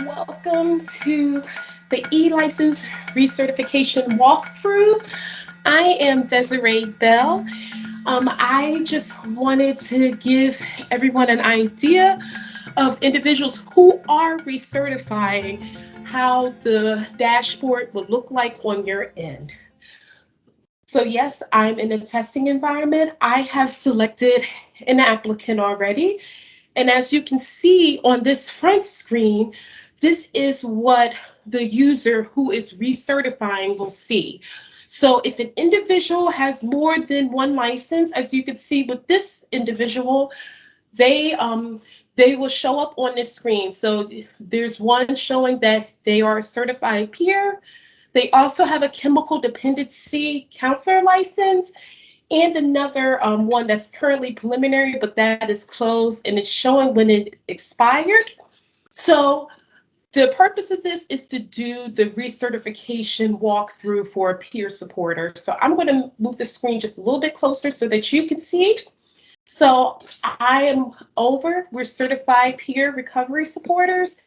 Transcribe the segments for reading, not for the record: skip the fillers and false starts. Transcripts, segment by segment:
welcome to the e-license recertification walkthrough. I am Desiree Bell. I just wanted to give everyone an idea of individuals who are recertifying, how the dashboard will look like on your end. So yes, I'm in a testing environment. I have selected an applicant already. And as you can see on this front screen, this is what the user who is recertifying will see. So if an individual has more than one license, as you can see with this individual, they will show up on this screen. So there's one showing that they are a certified peer. They also have a chemical dependency counselor license and another one that's currently preliminary, but that is closed and it's showing when it expired. So the purpose of this is to do the recertification walkthrough for a peer supporter. So I'm going to move the screen just a little bit closer so that you can see. So I am over, we're certified peer recovery supporters.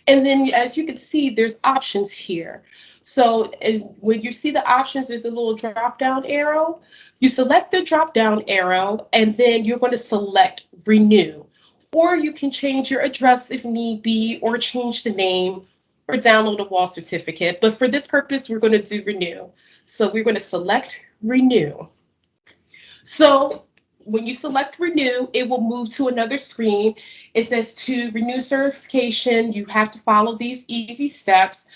And then as you can see, there's options here. So when you see the options, there's a little drop down arrow. You select the drop down arrow and then you're going to select renew. Or you can change your address if need be, or change the name, or download a wall certificate. But for this purpose, we're going to do renew. So we're going to select renew. So when you select renew, it will move to another screen. It says to renew certification, you have to follow these easy steps.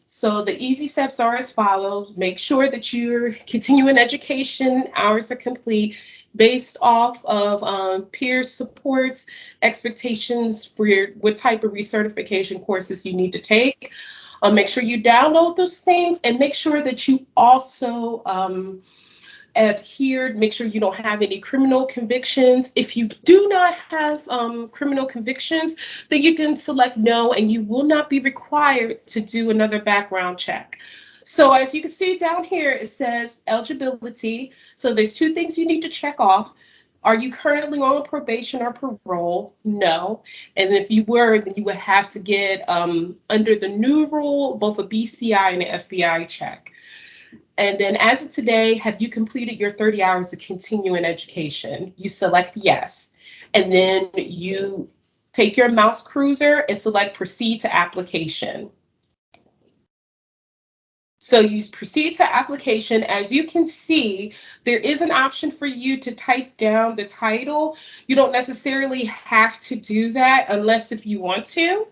So the easy steps are as follows. Make sure that your continuing education hours are complete based off of peer supports, expectations for what type of recertification courses you need to take. Make sure you download those things and make sure that you also adhered, make sure you don't have any criminal convictions. If you do not have criminal convictions, then you can select no and you will not be required to do another background check. So as you can see down here, it says eligibility. So there's two things you need to check off. Are you currently on probation or parole? No. And if you were, then you would have to get under the new rule, both a BCI and an FBI check. And then as of today, have you completed your 30 hours of continuing education? You select yes. And then you take your mouse cursor and select proceed to application. So you proceed to application. As you can see, there is an option for you to type down the title. You don't necessarily have to do that unless if you want to.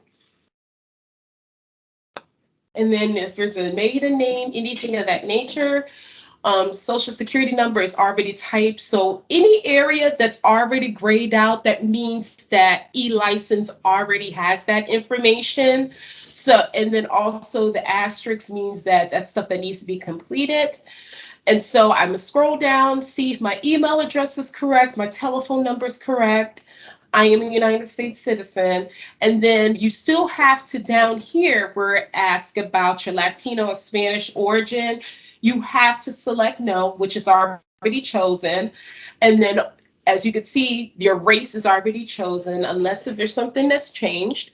And then if there's a maiden name, anything of that nature, social security number is already typed. So any area that's already grayed out, that means that e-license already has that information. So, and then also the asterisk means that that's stuff that needs to be completed. And so I'm gonna scroll down, see if my email address is correct, my telephone number is correct. I am a United States citizen. And then you still have to, down here where it asks about your Latino or Spanish origin, you have to select no, which is already chosen. And then as you can see, your race is already chosen, unless if there's something that's changed.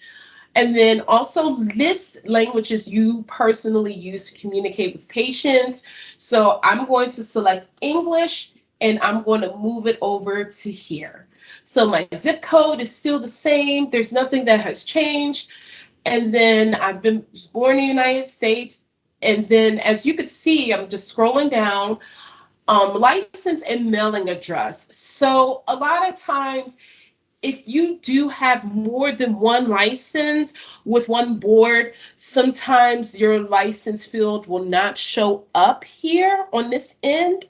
And then also list languages you personally use to communicate with patients. So I'm going to select English and I'm going to move it over to here. So my zip code is still the same. There's nothing that has changed. And then I've been born in the United States. And then as you can see, I'm just scrolling down, license and mailing address. So a lot of times, if you do have more than one license with one board, sometimes your license field will not show up here on this end.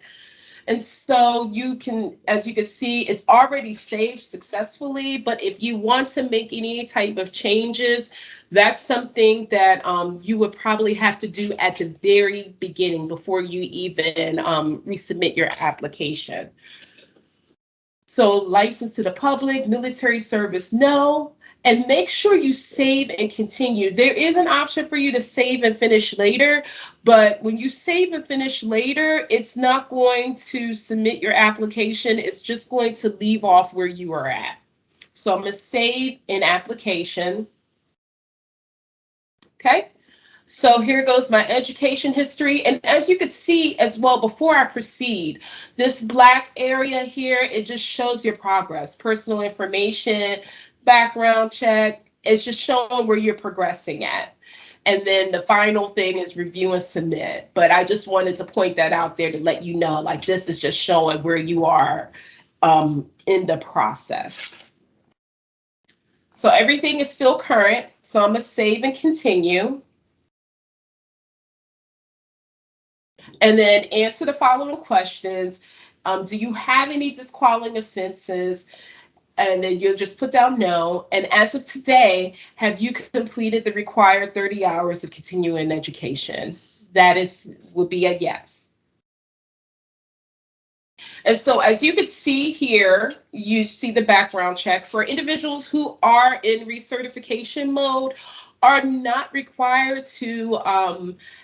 And so you can, as you can see, it's already saved successfully. But if you want to make any type of changes, that's something that you would probably have to do at the very beginning before you even resubmit your application. So license to the public, military service, no. And make sure you save and continue. There is an option for you to save and finish later, but when you save and finish later, it's not going to submit your application. It's just going to leave off where you are at. So I'm going to save an application. Okay. So here goes my education history. And as you could see as well, before I proceed, this black area here, it just shows your progress, personal information, background check. It's just showing where you're progressing at. And then the final thing is review and submit. But I just wanted to point that out there to let you know, like this is just showing where you are in the process. So everything is still current. So I'm gonna save and continue. And then answer the following questions. Do you have any disqualifying offenses? And then you'll just put down no. And as of today, have you completed the required 30 hours of continuing education? That would be a yes. And so as you can see here, you see the background check for individuals who are in recertification mode are not required to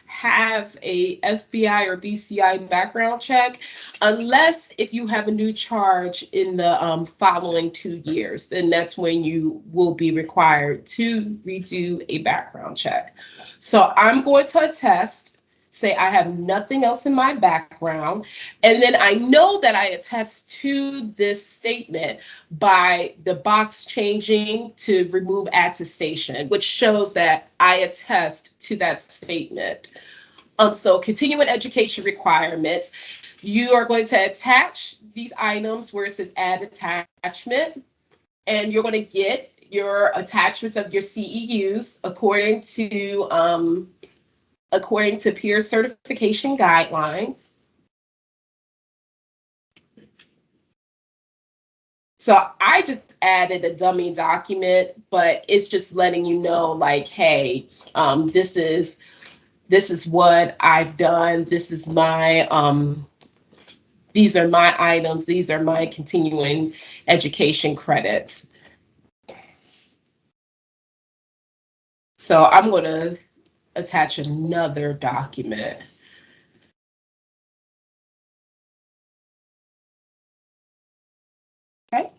have a FBI or BCI background check unless if you have a new charge in the following 2 years, then that's when you will be required to redo a background check. So I'm going to attest, say I have nothing else in my background. And then I know that I attest to this statement by the box changing to remove attestation, which shows that I attest to that statement. So continuing education requirements, you are going to attach these items where it says add attachment, and you're going to get your attachments of your CEUs according to peer certification guidelines. So I just added a dummy document, but it's just letting you know, like, hey, this is what I've done. This is my these are my items. These are my continuing education credits. So I'm going to attach another document. Okay,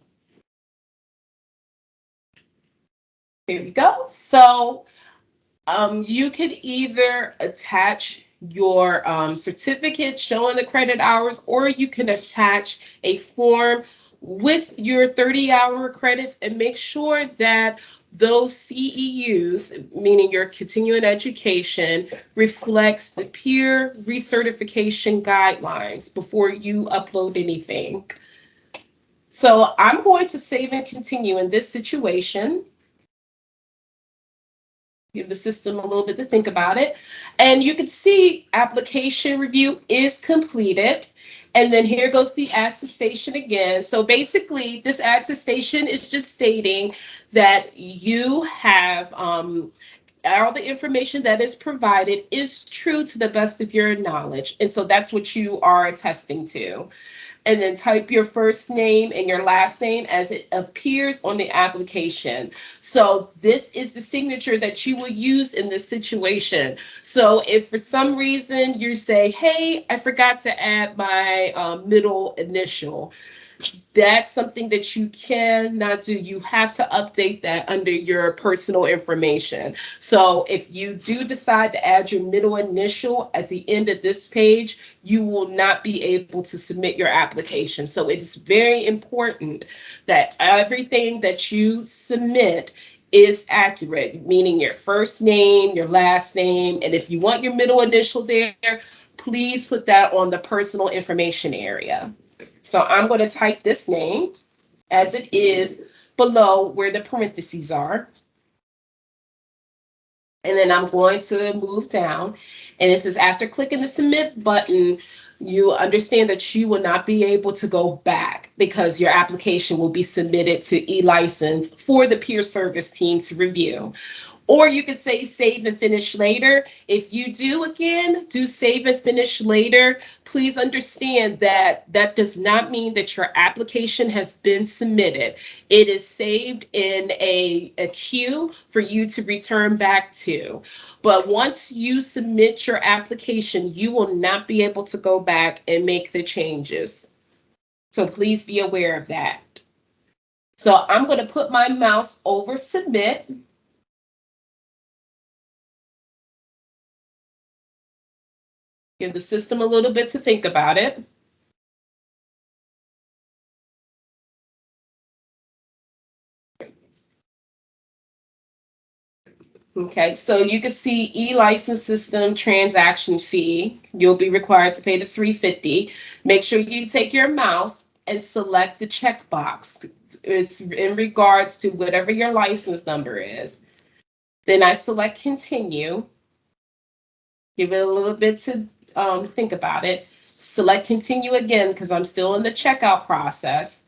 here we go. So you could either attach your certificate showing the credit hours, or you can attach a form with your 30-hour credits and make sure that those CEUs, meaning your continuing education, reflects the peer recertification guidelines before you upload anything. So I'm going to save and continue in this situation. Give the system a little bit to think about it. And you can see application review is completed. And then here goes the attestation again. So basically, this attestation is just stating that you have all the information that is provided is true to the best of your knowledge. And so that's what you are attesting to, and then type your first name and your last name as it appears on the application. So this is the signature that you will use in this situation. So if for some reason you say, hey, I forgot to add my middle initial, that's something that you cannot do. You have to update that under your personal information. So if you do decide to add your middle initial at the end of this page, you will not be able to submit your application. So it is very important that everything that you submit is accurate, meaning your first name, your last name, and if you want your middle initial there, please put that on the personal information area. So I'm going to type this name as it is below where the parentheses are. And then I'm going to move down. And it says after clicking the submit button, you understand that you will not be able to go back because your application will be submitted to e-license for the peer service team to review. Or you could say save and finish later. If you do, again, do save and finish later, please understand that that does not mean that your application has been submitted. It is saved in a queue for you to return back to. But once you submit your application, you will not be able to go back and make the changes. So please be aware of that. So, I'm going to put my mouse over submit. Give the system a little bit to think about it. Okay, so you can see e-license system transaction fee. You'll be required to pay the $350. Make sure you take your mouse and select the checkbox. It's in regards to whatever your license number is. Then I select continue. Give it a little bit to think about it. Select continue again because I'm still in the checkout process.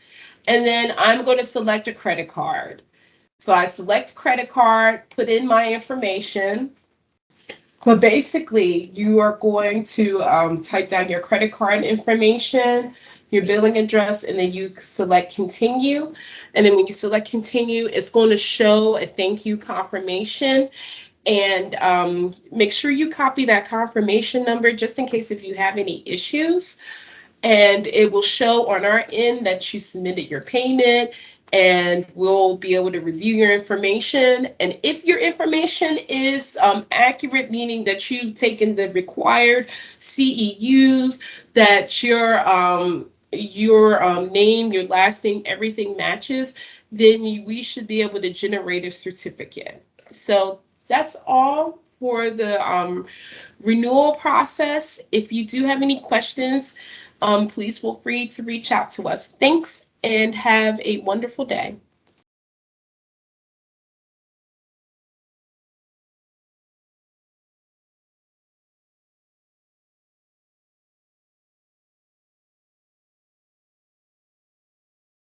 And then I'm going to select a credit card. So I select credit card, put in my information. But basically, you are going to type down your credit card information, your billing address, and then you select continue. And then when you select continue, it's going to show a thank you confirmation. And make sure you copy that confirmation number just in case if you have any issues, and it will show on our end that you submitted your payment, and we'll be able to review your information. And if your information is accurate, meaning that you've taken the required CEUs, that your name, your last name, everything matches, then we should be able to generate a certificate. So that's all for the renewal process. If you do have any questions, please feel free to reach out to us. Thanks and have a wonderful day.